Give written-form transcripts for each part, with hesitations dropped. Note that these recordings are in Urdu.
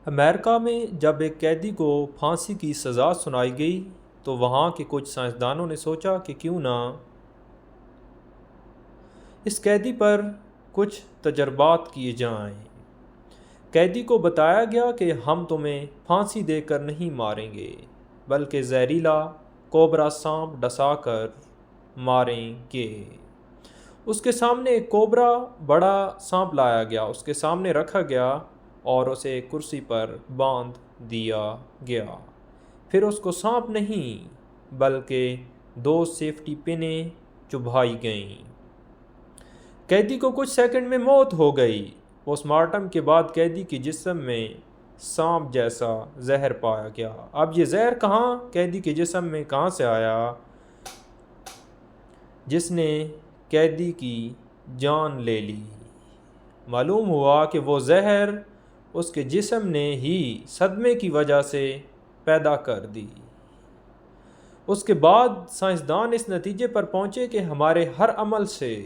امریکہ میں جب ایک قیدی کو پھانسی کی سزا سنائی گئی تو وہاں کے کچھ سائنسدانوں نے سوچا کہ کیوں نہ اس قیدی پر کچھ تجربات کیے جائیں۔ قیدی کو بتایا گیا کہ ہم تمہیں پھانسی دے کر نہیں ماریں گے بلکہ زہریلا کوبرا سانپ ڈسا کر ماریں گے۔ اس کے سامنے ایک کوبرا بڑا سانپ لایا گیا، اس کے سامنے رکھا گیا اور اسے کرسی پر باندھ دیا گیا۔ پھر اس کو سانپ نہیں بلکہ 2 سیفٹی پنیں چبھائی گئیں۔ قیدی کو کچھ سیکنڈ میں موت ہو گئی۔ پوسٹ مارٹم کے بعد قیدی کے جسم میں سانپ جیسا زہر پایا گیا۔ اب یہ زہر قیدی کے جسم میں کہاں سے آیا جس نے قیدی کی جان لے لی؟ معلوم ہوا کہ وہ زہر اس کے جسم نے ہی صدمے کی وجہ سے پیدا کر دی۔ اس کے بعد سائنسدان اس نتیجے پر پہنچے کہ ہمارے ہر عمل سے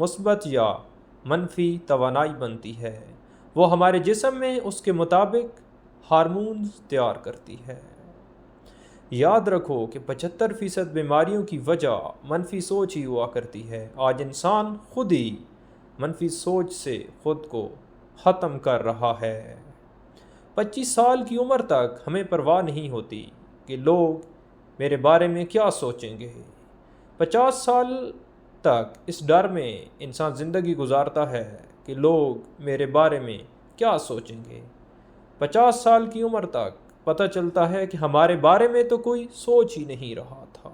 مثبت یا منفی توانائی بنتی ہے، وہ ہمارے جسم میں اس کے مطابق ہارمونز تیار کرتی ہے۔ یاد رکھو کہ 75% بیماریوں کی وجہ منفی سوچ ہی ہوا کرتی ہے۔ آج انسان خود ہی منفی سوچ سے خود کو ختم کر رہا ہے۔ 25 سال کی عمر تک ہمیں پرواہ نہیں ہوتی کہ لوگ میرے بارے میں کیا سوچیں گے۔ 50 سال تک اس ڈر میں انسان زندگی گزارتا ہے کہ لوگ میرے بارے میں کیا سوچیں گے۔ 50 سال کی عمر تک پتہ چلتا ہے کہ ہمارے بارے میں تو کوئی سوچ ہی نہیں رہا تھا۔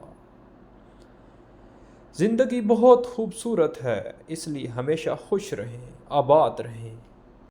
زندگی بہت خوبصورت ہے، اس لیے ہمیشہ خوش رہیں، آباد رہیں۔